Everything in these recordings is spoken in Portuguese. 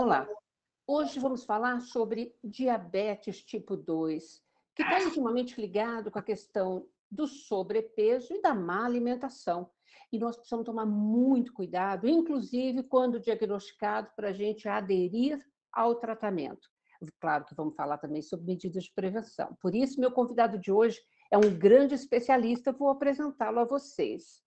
Olá, hoje vamos falar sobre diabetes tipo 2, que está intimamente ligado com a questão do sobrepeso e da má alimentação. E nós precisamos tomar muito cuidado, inclusive quando diagnosticado, para a gente aderir ao tratamento. Claro que vamos falar também sobre medidas de prevenção. Por isso, meu convidado de hoje é um grande especialista, vou apresentá-lo a vocês.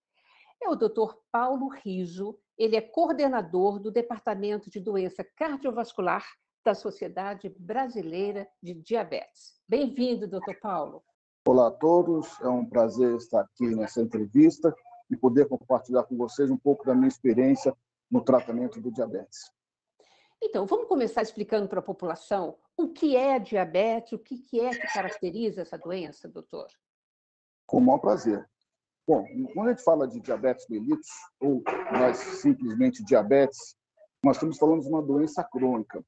É o Dr. Paulo Riso, ele é coordenador do Departamento de Doença Cardiovascular da Sociedade Brasileira de Diabetes. Bem-vindo, Dr. Paulo. Olá a todos, é um prazer estar aqui nessa entrevista e poder compartilhar com vocês um pouco da minha experiência no tratamento do diabetes. Então, vamos começar explicando para a população o que é a diabetes, o que é que caracteriza essa doença, doutor? Com o maior prazer. Bom, quando a gente fala de diabetes mellitus, ou mais simplesmente diabetes, nós estamos falando de uma doença crônica.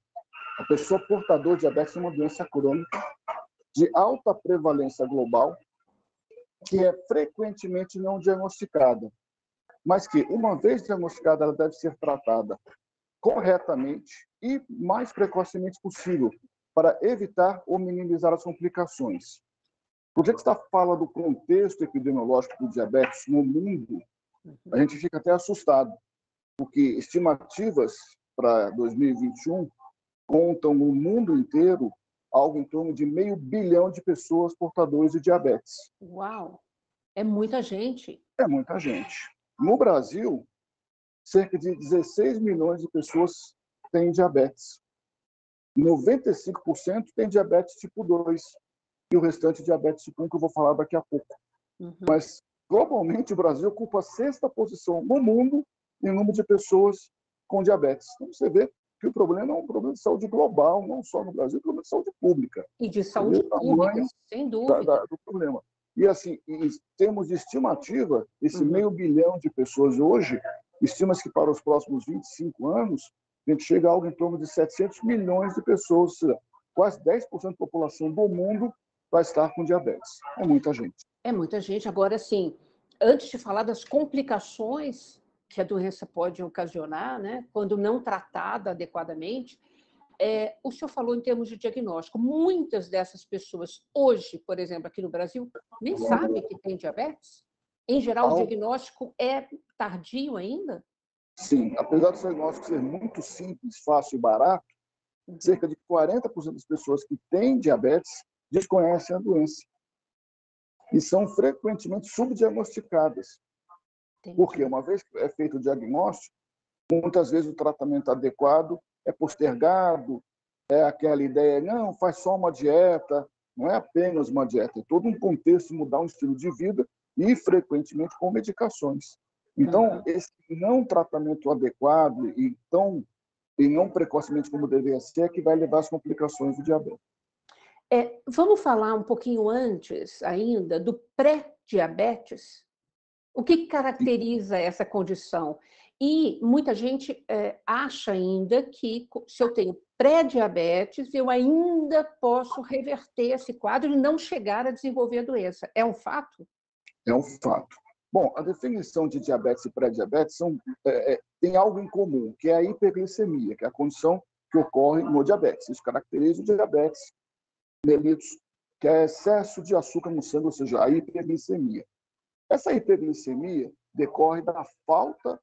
A pessoa portadora de diabetes é uma doença crônica de alta prevalência global, que é frequentemente não diagnosticada, mas que, uma vez diagnosticada, ela deve ser tratada corretamente e mais precocemente possível, para evitar ou minimizar as complicações. Quando a gente fala do contexto epidemiológico do diabetes no mundo, a gente fica até assustado, porque estimativas para 2021 contam no mundo inteiro algo em torno de 500 milhão de pessoas portadoras de diabetes. Uau! É muita gente. É muita gente. No Brasil, cerca de 16 milhões de pessoas têm diabetes. 95% tem diabetes tipo 2 e o restante diabetes tipo 1, que eu vou falar daqui a pouco. Mas, globalmente, o Brasil ocupa a 6ª posição no mundo em número de pessoas com diabetes. Então, você vê que o problema é um problema de saúde global, não só no Brasil, é um problema de saúde pública. E de saúde pública, sem dúvida. Do problema. E, assim, em termos de estimativa, esse 500 milhão de pessoas hoje, estima-se que para os próximos 25 anos, a gente chega a algo em torno de 700 milhões de pessoas, ou seja, quase 10% da população do mundo vai estar com diabetes. É muita gente. É muita gente. Agora, assim, antes de falar das complicações que a doença pode ocasionar, né, quando não tratada adequadamente, o senhor falou em termos de diagnóstico. Muitas dessas pessoas hoje, por exemplo, aqui no Brasil, nem sabem que tem diabetes. Em geral, o diagnóstico é tardio ainda? Sim, apesar do diagnóstico ser muito simples, fácil e barato, cerca de 40% das pessoas que têm diabetes desconhecem a doença e são frequentemente subdiagnosticadas. Porque, uma vez que é feito o diagnóstico, muitas vezes o tratamento adequado é postergado, é aquela ideia, não, faz só uma dieta, não é apenas uma dieta, é todo um contexto de mudar um estilo de vida e, frequentemente, com medicações. Então, esse não tratamento adequado e não precocemente como deveria ser, é que vai levar às complicações do diabetes. Vamos falar um pouquinho antes ainda do pré-diabetes? O que caracteriza essa condição? E muita gente acha ainda que, se eu tenho pré-diabetes, eu ainda posso reverter esse quadro e não chegar a desenvolver a doença. É um fato? É um fato. Bom, a definição de diabetes e pré-diabetes tem algo em comum, que é a hiperglicemia, que é a condição que ocorre no diabetes. Isso caracteriza o diabetes mellitus, que é excesso de açúcar no sangue, ou seja, a hiperglicemia. Essa hiperglicemia decorre da falta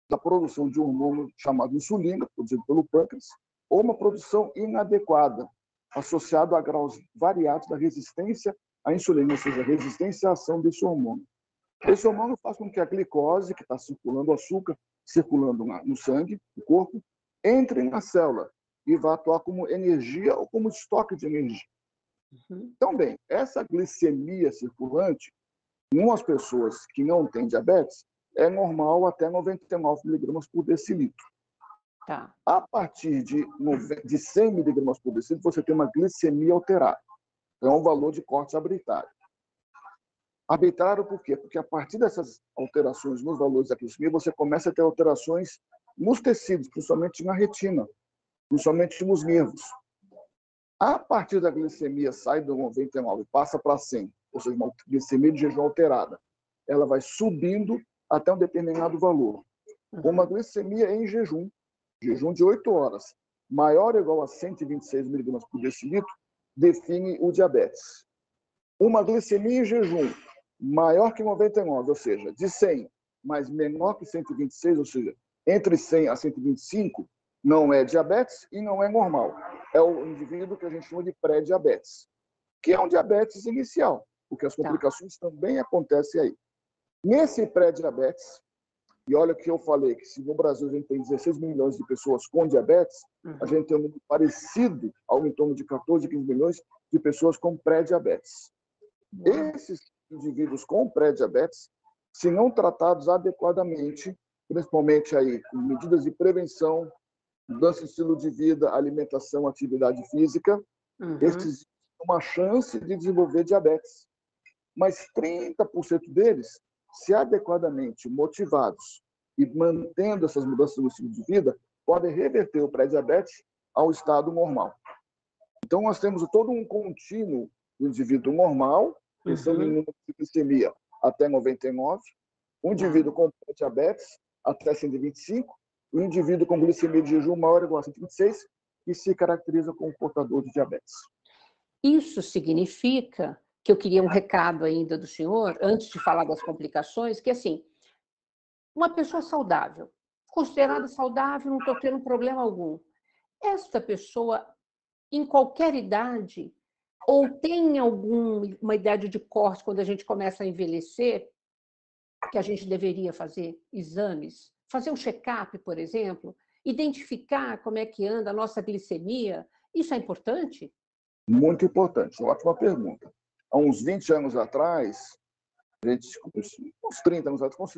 da produção de um hormônio chamado insulina, produzido pelo pâncreas, ou uma produção inadequada, associado a graus variados da resistência à insulina, ou seja, resistência à ação desse hormônio. Esse hormônio faz com que a glicose, que está circulando, o açúcar circulando no sangue, no corpo, entre na célula e vai atuar como energia ou como estoque de energia. Então, bem, essa glicemia circulante, em umas pessoas que não têm diabetes, é normal até 99 miligramas por decilitro. Tá. A partir de 100 miligramas por decilitro, você tem uma glicemia alterada. É um valor de corte arbitrário. Arbitrário por quê? Porque a partir dessas alterações nos valores da glicemia, você começa a ter alterações nos tecidos, principalmente na retina, principalmente nos nervos. A partir da glicemia, sai do 99 e passa para 100, ou seja, uma glicemia de jejum alterada. Ela vai subindo até um determinado valor. Uma glicemia em jejum de 8 horas, maior ou igual a 126 miligramas por decilitro define o diabetes. Uma glicemia em jejum maior que 99, ou seja, de 100, mas menor que 126, ou seja, entre 100 a 125, não é diabetes e não é normal. É o indivíduo que a gente chama de pré-diabetes, que é um diabetes inicial, porque as complicações também acontecem aí. Nesse pré-diabetes, e olha que eu falei que se no Brasil a gente tem 16 milhões de pessoas com diabetes, a gente tem um número parecido, algo em torno de 14, 15 milhões de pessoas com pré-diabetes. Esses indivíduos com pré-diabetes, se não tratados adequadamente, principalmente aí com medidas de prevenção, mudança de estilo de vida, alimentação, atividade física, esses têm uma chance de desenvolver diabetes. Mas 30% deles, se adequadamente motivados e mantendo essas mudanças no estilo de vida, podem reverter o pré-diabetes ao estado normal. Então, nós temos todo um contínuo do indivíduo normal, pensando em número de glicemia até 99, um indivíduo com diabetes até 125, e um indivíduo com glicemia de jejum maior ou igual a 126, que se caracteriza como portador de diabetes. Isso significa que eu queria um recado ainda do senhor, antes de falar das complicações, que assim, uma pessoa saudável, considerada saudável, não estou tendo problema algum. Esta pessoa, em qualquer idade, ou tem alguma idade de corte quando a gente começa a envelhecer, que a gente deveria fazer exames, fazer um check-up, por exemplo, identificar como é que anda a nossa glicemia, isso é importante? Muito importante, ótima pergunta. Há uns 20 anos atrás, uns 30 anos atrás,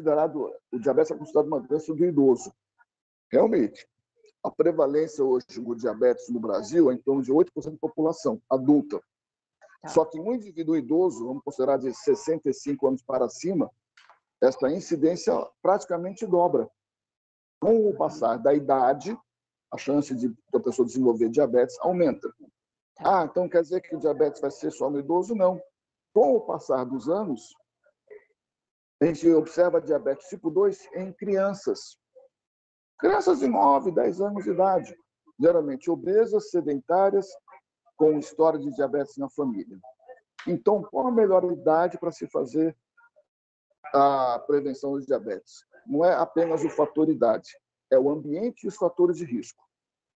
o diabetes é considerado uma doença do idoso. Realmente, a prevalência hoje do diabetes no Brasil é em torno de 8% da população adulta. Só que um indivíduo idoso, vamos considerar de 65 anos para cima, essa incidência praticamente dobra. Com o passar da idade, a chance de a pessoa desenvolver diabetes aumenta. Então quer dizer que o diabetes vai ser só no idoso? Não. Com o passar dos anos, a gente observa diabetes tipo 2 em crianças. Crianças de 9, 10 anos de idade, geralmente obesas, sedentárias, com história de diabetes na família. Então, qual a melhor idade para se fazer a prevenção do diabetes? Não é apenas o fator idade, é o ambiente e os fatores de risco.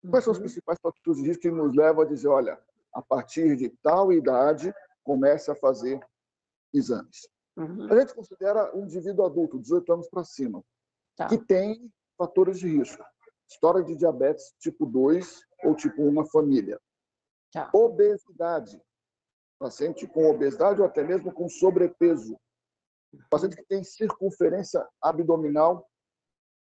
Quais são os principais fatores de risco que nos levam a dizer, olha, a partir de tal idade, comece a fazer exames? A gente considera um indivíduo adulto, 18 anos para cima, que tem fatores de risco. História de diabetes tipo 2 ou tipo 1 na família. Obesidade. Paciente com obesidade ou até mesmo com sobrepeso. Paciente que tem circunferência abdominal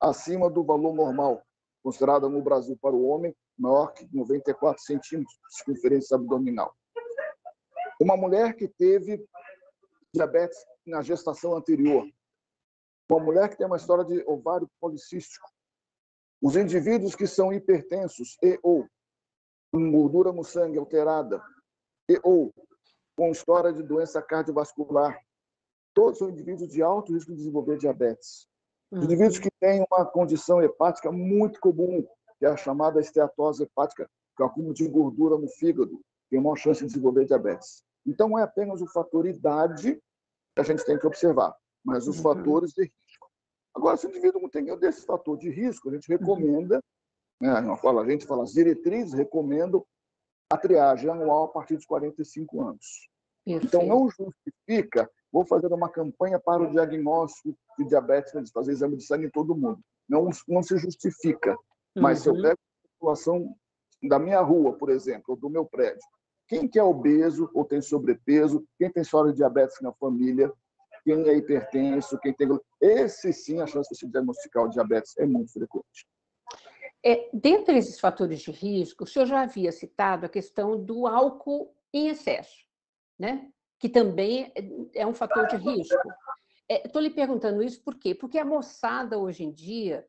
acima do valor normal, considerada no Brasil para o homem maior que 94 centímetros de circunferência abdominal. Uma mulher que teve diabetes na gestação anterior. Uma mulher que tem uma história de ovário policístico. Os indivíduos que são hipertensos e ou com gordura no sangue alterada e ou com história de doença cardiovascular. Todos são indivíduos de alto risco de desenvolver diabetes. Indivíduos que têm uma condição hepática muito comum, que é a chamada esteatose hepática, que é o acúmulo de gordura no fígado, tem uma chance de desenvolver diabetes. Então, não é apenas o fator idade que a gente tem que observar, mas os fatores de risco. Agora, se o indivíduo não tem nenhum desse fator de risco, a gente recomenda, a gente fala, as diretrizes recomendam a triagem anual a partir dos 45 anos. Então, não justifica, vou fazer uma campanha para o diagnóstico de diabetes, fazer exame de sangue em todo mundo. Não se justifica. Mas se eu pego a população da minha rua, por exemplo, ou do meu prédio, quem que é obeso ou tem sobrepeso, quem tem história de diabetes na família, quem é hipertenso, quem tem... Esse sim, a chance de se diagnosticar o diabetes é muito frequente. Dentre esses fatores de risco, o senhor já havia citado a questão do álcool em excesso, né? Que também é um fator de risco. Estou lhe perguntando isso por quê? Porque a moçada, hoje em dia,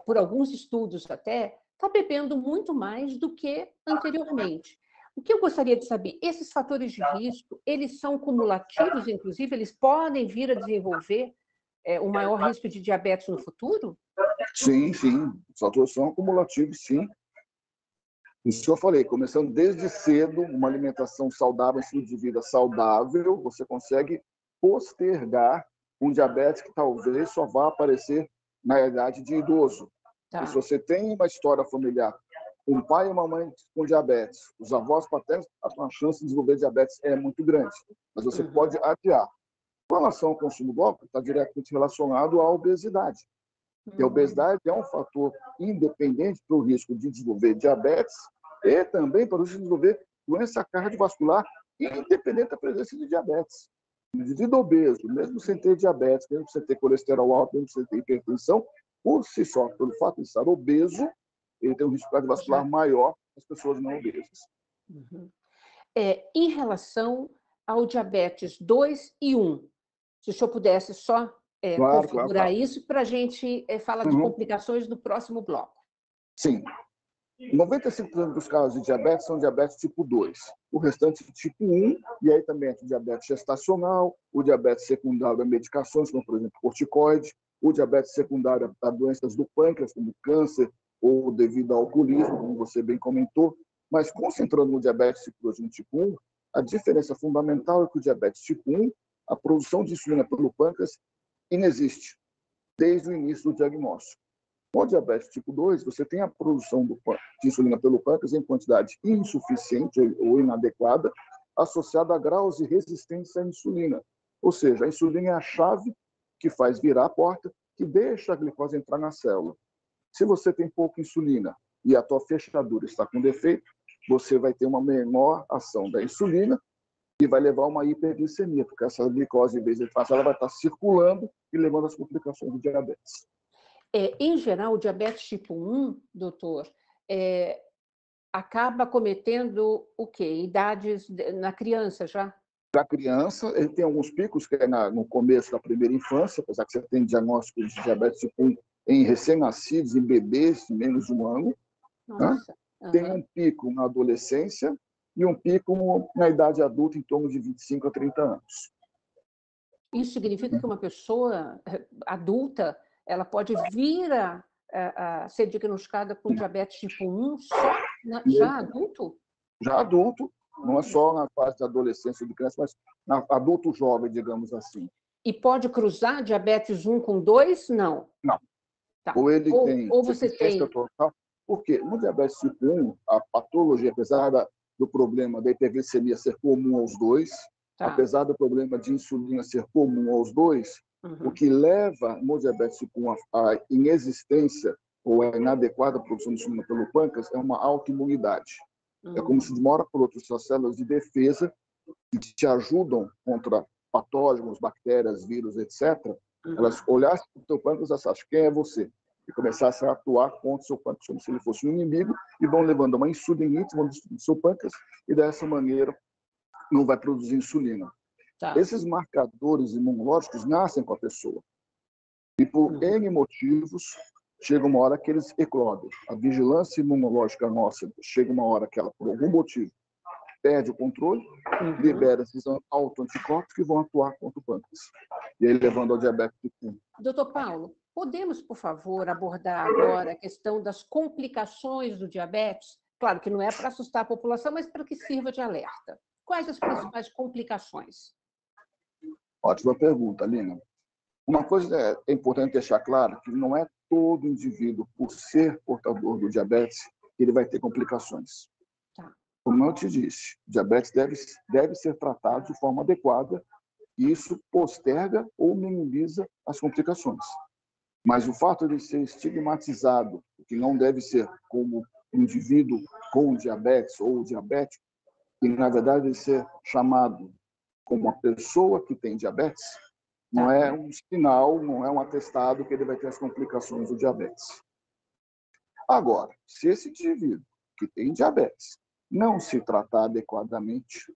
por alguns estudos até, está bebendo muito mais do que anteriormente. O que eu gostaria de saber, esses fatores de risco, eles são cumulativos, inclusive, eles podem vir a desenvolver um maior risco de diabetes no futuro? Sim, sim. Os fatores são acumulativos, sim. Isso que eu falei, começando desde cedo, uma alimentação saudável, um estilo de vida saudável, você consegue postergar um diabetes que talvez só vá aparecer na idade de idoso. Tá. E se você tem uma história familiar, um pai e uma mãe com diabetes, os avós paternos, a chance de desenvolver diabetes é muito grande, mas você pode adiar. Com relação ao consumo do álcool, está diretamente relacionado à obesidade. E a obesidade é um fator independente para o risco de desenvolver diabetes e também para o risco de desenvolver doença cardiovascular, independente da presença de diabetes. O indivíduo obeso, mesmo sem ter diabetes, mesmo sem ter colesterol alto, mesmo sem ter hipertensão, por si só, pelo fato de estar obeso, ele tem um risco cardiovascular maior que as pessoas não obesas. Uhum. Em relação ao diabetes 2 e 1, se o senhor pudesse só configurar isso para a gente falar de complicações no próximo bloco. Sim. 95% dos casos de diabetes são diabetes tipo 2. O restante tipo 1, e aí também é o diabetes gestacional, o diabetes secundário a medicações, como por exemplo corticoide, o diabetes secundário a doenças do pâncreas, como câncer, ou devido ao alcoolismo, como você bem comentou. Mas concentrando no diabetes tipo 2 e no tipo 1, a diferença fundamental é que o diabetes tipo 1, a produção de insulina pelo pâncreas inexiste desde o início do diagnóstico. Com o diabetes tipo 2, você tem a produção de insulina pelo pâncreas em quantidade insuficiente ou inadequada, associada a graus de resistência à insulina. Ou seja, a insulina é a chave que faz virar a porta, que deixa a glicose entrar na célula. Se você tem pouca insulina e a tua fechadura está com defeito, você vai ter uma menor ação da insulina e vai levar a uma hiperglicemia, porque essa glicose, em vez de passar, ela vai estar circulando e levando às complicações do diabetes. Em geral, o diabetes tipo 1, doutor, acaba cometendo o quê? Idades na criança já? Para a criança, ele tem alguns picos, que é no começo da primeira infância, apesar que você tem diagnóstico de diabetes tipo 1 em recém-nascidos, em bebês de menos de um ano. Nossa. Tem um pico na adolescência e um pico na idade adulta, em torno de 25 a 30 anos. Isso significa que uma pessoa adulta ela pode vir a ser diagnosticada com diabetes tipo 1 só já adulto? Já adulto, não é só na fase de adolescência de criança, mas na adulto jovem, digamos assim. E pode cruzar diabetes 1 com 2? Não. Não. Tá. Ou ele tem ou você tem total. Porque no diabetes tipo 1, a patologia, apesar do problema da hiperglicemia ser comum aos dois, apesar do problema de insulina ser comum aos dois, o que leva no diabetes tipo 1 à inexistência ou à inadequada produção de insulina pelo pâncreas é uma autoimunidade. É como se demora por outras células de defesa que te ajudam contra patógenos, bactérias, vírus, etc. Elas olhassem para o teu pâncreas e acham quem é você e começassem a atuar contra o seu pâncreas como se ele fosse um inimigo e vão levando uma insulinite, vão destruindo o seu pâncreas e dessa maneira não vai produzir insulina. Esses marcadores imunológicos nascem com a pessoa e por N motivos chega uma hora que eles eclodem. A vigilância imunológica nossa chega uma hora que ela, por algum motivo, perde o controle, libera esses autoanticorpos que vão atuar contra o pâncreas. E aí levando ao diabetes tipo 1. Doutor Paulo, podemos, por favor, abordar agora a questão das complicações do diabetes? Claro que não é para assustar a população, mas para que sirva de alerta. Quais as principais complicações? Ótima pergunta, Lina. Uma coisa é importante deixar claro que não é todo indivíduo, por ser portador do diabetes, que ele vai ter complicações. Como eu te disse, o diabetes deve ser tratado de forma adequada e isso posterga ou minimiza as complicações. Mas o fato de ser estigmatizado, que não deve ser como indivíduo com diabetes ou diabético, e na verdade de ser chamado como uma pessoa que tem diabetes, não é um sinal, não é um atestado que ele vai ter as complicações do diabetes. Agora, se esse indivíduo que tem diabetes não se tratar adequadamente,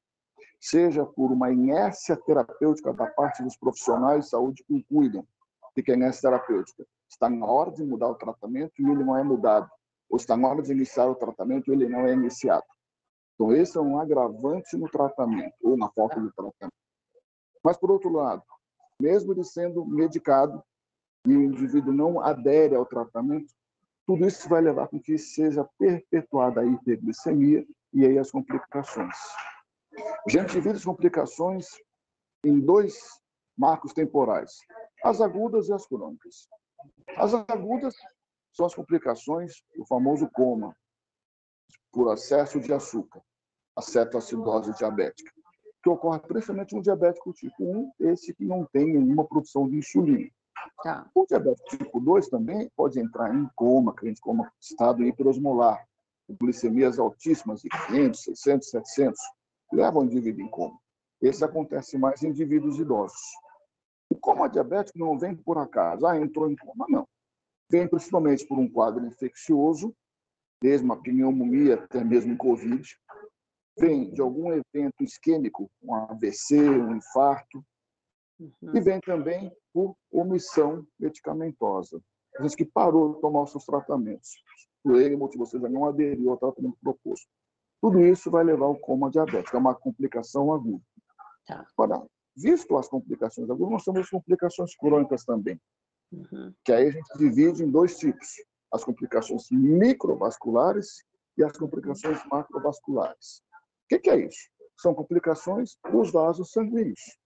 seja por uma inércia terapêutica da parte dos profissionais de saúde que o cuidam, que é inércia terapêutica, está na hora de mudar o tratamento e ele não é mudado, ou está na hora de iniciar o tratamento e ele não é iniciado. Então, esse é um agravante no tratamento, ou na falta de tratamento. Mas, por outro lado, mesmo ele sendo medicado e o indivíduo não adere ao tratamento, Tudo isso vai levar com que seja perpetuada a hiperglicemia e aí as complicações. A gente divide as complicações em dois marcos temporais, as agudas e as crônicas. As agudas são as complicações do famoso coma, por excesso de açúcar, a cetoacidose diabética, que ocorre principalmente no diabético tipo 1, esse que não tem nenhuma produção de insulina. Tá. O diabético tipo 2 também pode entrar em coma, crente coma, estado hiperosmolar, com glicemias altíssimas de 500, 600, 700, levam o indivíduo em coma. Esse acontece mais em indivíduos idosos. O coma diabético não vem por acaso, entrou em coma, não. Vem principalmente por um quadro infeccioso, desde uma pneumonia até mesmo Covid. Vem de algum evento isquêmico, um AVC, um infarto. E vem também por omissão medicamentosa. A gente que parou de tomar os seus tratamentos. Por ele, motivo, ou seja, não aderiu ao tratamento proposto. Tudo isso vai levar ao coma diabético, é uma complicação aguda. Tá. Agora, visto as complicações agudas, nós temos complicações crônicas também. Que aí a gente divide em dois tipos. As complicações microvasculares e as complicações macrovasculares. O que é isso? São complicações dos vasos sanguíneos.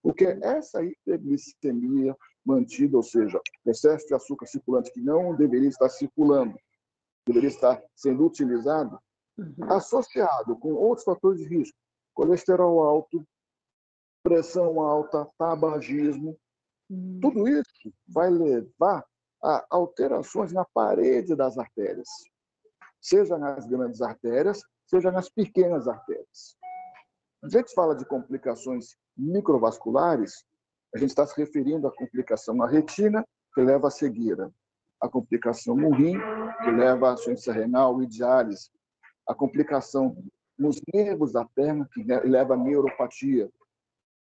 Porque essa hiperglicemia mantida, ou seja, excesso de açúcar circulante que não deveria estar circulando, deveria estar sendo utilizado, associado com outros fatores de risco, colesterol alto, pressão alta, tabagismo, tudo isso vai levar a alterações na parede das artérias, seja nas grandes artérias, seja nas pequenas artérias. A gente fala de complicações microvasculares, a gente está se referindo à complicação na retina, que leva à cegueira, a complicação no rim, que leva à insuficiência renal e diálise, a complicação nos nervos da perna, que leva à neuropatia,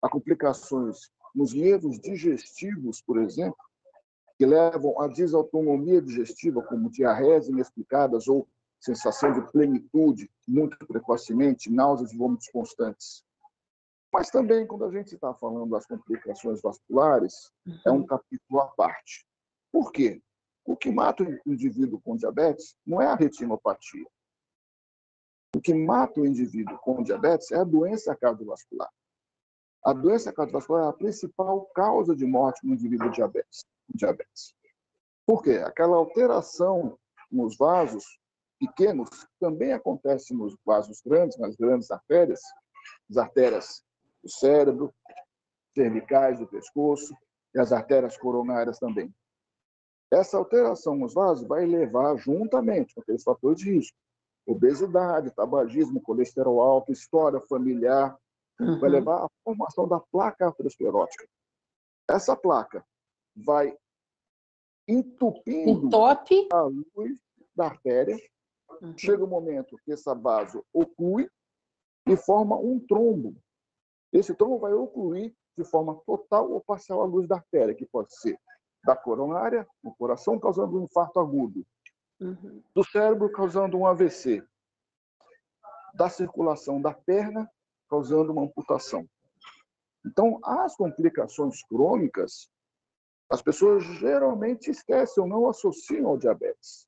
a complicações nos nervos digestivos, por exemplo, que levam à desautonomia digestiva, como diarreias inexplicadas ou sensação de plenitude muito precocemente, náuseas e vômitos constantes. Mas também, quando a gente está falando das complicações vasculares, é um capítulo à parte. Por quê? O que mata o indivíduo com diabetes não é a retinopatia. O que mata o indivíduo com diabetes é a doença cardiovascular. A doença cardiovascular é a principal causa de morte no indivíduo com diabetes. Por quê? Aquela alteração nos vasos pequenos também acontece nos vasos grandes, nas grandes artérias, as artérias do cérebro, cervicais do pescoço e as artérias coronárias também. Essa alteração nos vasos vai levar juntamente com aqueles fatores de risco, obesidade, tabagismo, colesterol alto, história familiar, vai levar à formação da placa aterosclerótica. Essa placa vai entupindo a luz da artéria. Chega um momento que esse vaso oclui e forma um trombo. Esse trombo vai ocluir de forma total ou parcial a luz da artéria, que pode ser da coronária, no coração, causando um infarto agudo, do cérebro, causando um AVC, da circulação da perna, causando uma amputação. Então, as complicações crônicas, as pessoas geralmente esquecem ou não associam ao diabetes.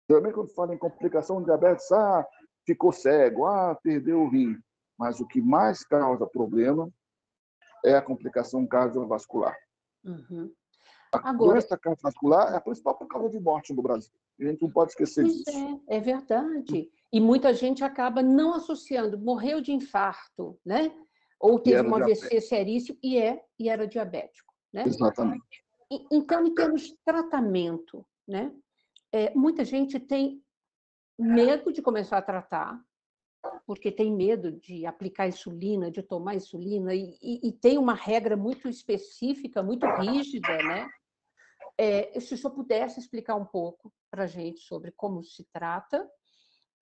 Geralmente, quando falam em complicação de diabetes, ficou cego, perdeu o rim. Mas o que mais causa problema é a complicação cardiovascular. A doença cardiovascular é a principal causa de morte no Brasil. A gente não pode esquecer disso. É verdade. E muita gente acaba não associando. Morreu de infarto, né? Ou teve um AVC seríssimo e era diabético, né? Exatamente. Então, em termos de tratamento, né? Muita gente tem medo de começar a tratar, porque tem medo de aplicar insulina, de tomar insulina, e tem uma regra muito específica, muito rígida, né? Se o senhor pudesse explicar um pouco para a gente sobre como se trata,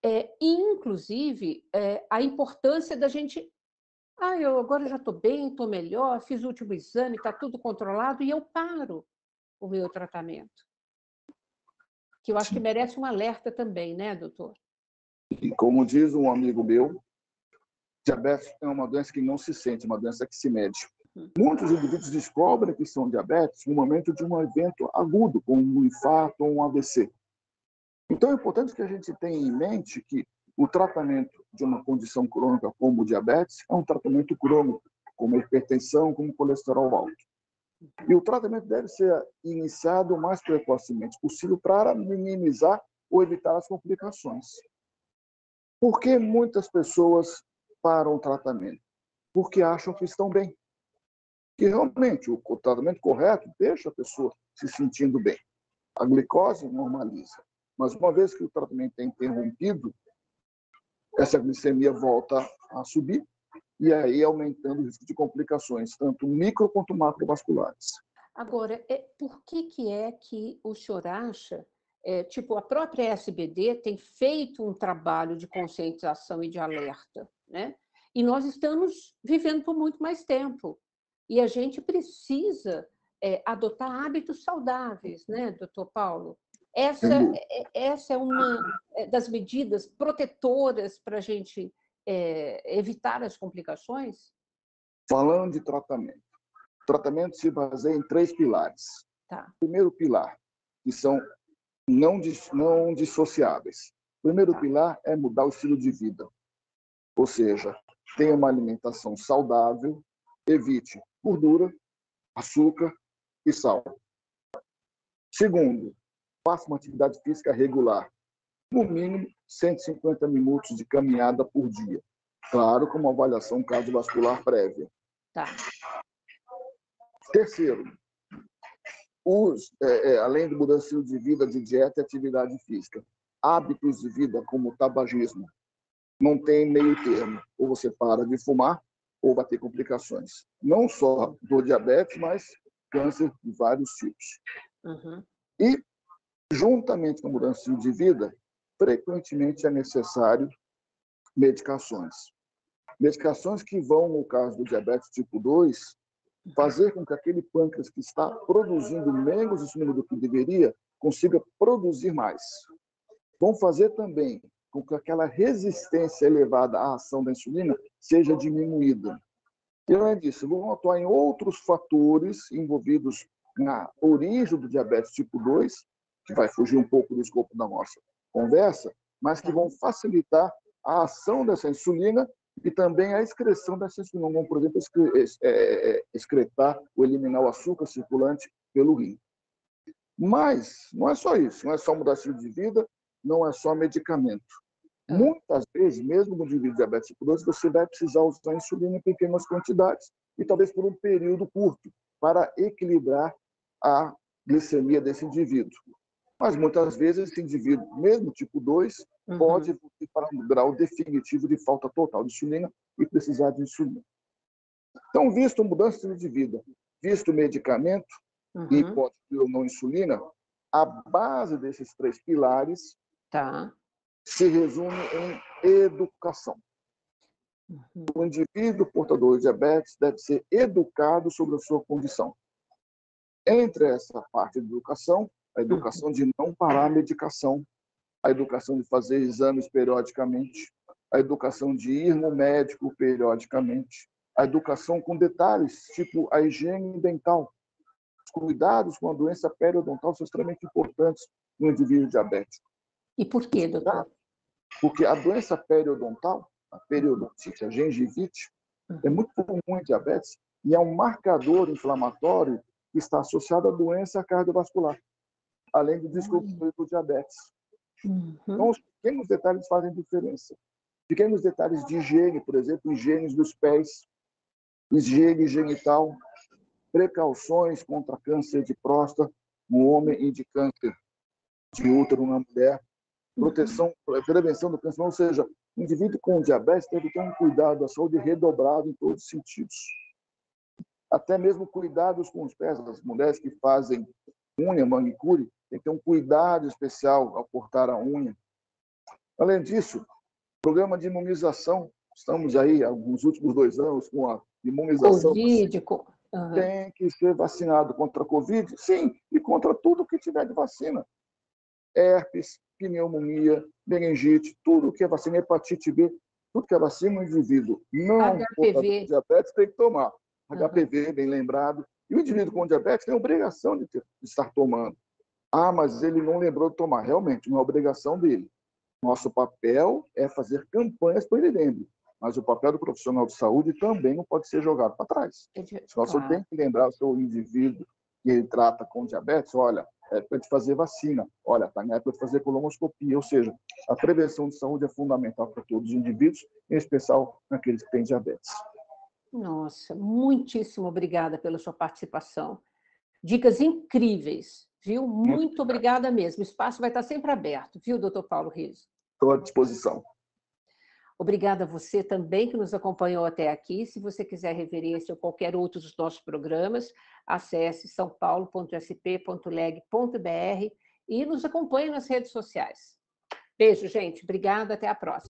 e, inclusive, a importância da gente... eu agora já estou bem, estou melhor, fiz o último exame, está tudo controlado, e eu paro o meu tratamento. Que eu acho que merece um alerta também, né, doutor? E como diz um amigo meu, diabetes é uma doença que não se sente, uma doença que se mede. Muitos indivíduos descobrem que são diabéticos no momento de um evento agudo, como um infarto ou um AVC. Então, é importante que a gente tenha em mente que o tratamento de uma condição crônica como o diabetes é um tratamento crônico, como a hipertensão, como o colesterol alto. E o tratamento deve ser iniciado o mais precocemente possível para minimizar ou evitar as complicações. Por que muitas pessoas param o tratamento? Porque acham que estão bem. Que realmente o tratamento correto deixa a pessoa se sentindo bem. A glicose normaliza. Mas uma vez que o tratamento é interrompido, essa glicemia volta a subir e aí aumentando o risco de complicações, tanto micro quanto macrovasculares. Agora, por que o senhor acha, tipo, a própria SBD tem feito um trabalho de conscientização e de alerta, né? E nós estamos vivendo por muito mais tempo. E a gente precisa adotar hábitos saudáveis, né, doutor Paulo? Essa é uma das medidas protetoras para a gente evitar as complicações? Falando de tratamento, o tratamento se baseia em 3 pilares. Tá. O primeiro pilar, que são não dissociáveis. O primeiro pilar é mudar o estilo de vida, ou seja, tenha uma alimentação saudável, evite gordura, açúcar e sal. Segundo, faça uma atividade física regular, no mínimo 150 minutos de caminhada por dia. Claro, com uma avaliação cardiovascular prévia. Tá. Terceiro, além de mudança de estilo de vida, de dieta e atividade física, hábitos de vida como o tabagismo, não tem meio termo. Ou você para de fumar, ou vai ter complicações. Não só do diabetes, mas câncer de vários tipos. Uhum. E, juntamente com a mudança de estilo de vida, frequentemente é necessário medicações. Medicações que vão, no caso do diabetes tipo 2, fazer com que aquele pâncreas que está produzindo menos insulina do que deveria, consiga produzir mais. Vão fazer também com que aquela resistência elevada à ação da insulina seja diminuída. E, além disso, vão atuar em outros fatores envolvidos na origem do diabetes tipo 2, que vai fugir um pouco do escopo da nossa conversa, mas que vão facilitar a ação dessa insulina e também a excreção dessa insulina, como, por exemplo, excretar ou eliminar o açúcar circulante pelo rim. Mas não é só isso, não é só mudar estilo de vida, não é só medicamento. Muitas vezes, mesmo no indivíduo diabetes tipo 2, você vai precisar usar insulina em pequenas quantidades e talvez por um período curto, para equilibrar a glicemia desse indivíduo. Mas muitas vezes esse indivíduo, mesmo tipo 2, pode ir para um grau definitivo de falta total de insulina e precisar de insulina. Então, visto mudança de estilo de vida, visto medicamento e hipótese ou não insulina, a base desses 3 pilares se resume em educação. O indivíduo portador de diabetes deve ser educado sobre a sua condição. Entre essa parte de educação, a educação de não parar a medicação, a educação de fazer exames periodicamente, a educação de ir no médico periodicamente, a educação com detalhes, tipo a higiene dental. Os cuidados com a doença periodontal são extremamente importantes no indivíduo diabético. E por quê, doutor? Porque a doença periodontal, a periodontite, a gengivite, é muito comum em diabetes e é um marcador inflamatório que está associado à doença cardiovascular, além do desenvolvimento do diabetes. Então, os pequenos detalhes fazem diferença. Pequenos detalhes de higiene, por exemplo, higiene dos pés, higiene genital, precauções contra câncer de próstata no homem e de câncer de útero na mulher, prevenção do câncer, ou seja, o indivíduo com diabetes deve ter um cuidado da saúde redobrado em todos os sentidos. Até mesmo cuidados com os pés, as mulheres que fazem unha, manicure, tem que ter um cuidado especial ao cortar a unha. Além disso, programa de imunização, estamos aí nos últimos 2 anos com a imunização. Covid, tem que ser vacinado contra a Covid, sim, e contra tudo que tiver de vacina. Herpes, pneumonia, meningite, tudo que é vacina, hepatite B, tudo que é vacina, o indivíduo não HPV. diabetes tem que tomar. HPV, bem lembrado. E o indivíduo com diabetes tem a obrigação de estar tomando. Ah, mas ele não lembrou de tomar. Realmente, não é obrigação dele. Nosso papel é fazer campanhas para ele lembre. Mas o papel do profissional de saúde também não pode ser jogado para trás. Senão você tem Claro. que lembrar o seu indivíduo que ele trata com diabetes, olha, é para te fazer vacina, olha, está na época de fazer colonoscopia. Ou seja, a prevenção de saúde é fundamental para todos os indivíduos, em especial naqueles que têm diabetes. Nossa, muitíssimo obrigada pela sua participação. Dicas incríveis, viu? Muito obrigada mesmo. O espaço vai estar sempre aberto, viu, doutor Paulo Riso? Estou à disposição. Obrigada a você também que nos acompanhou até aqui. Se você quiser referência ou qualquer outro dos nossos programas, acesse saopaulo.sp.leg.br e nos acompanhe nas redes sociais. Beijo, gente. Obrigada. Até a próxima.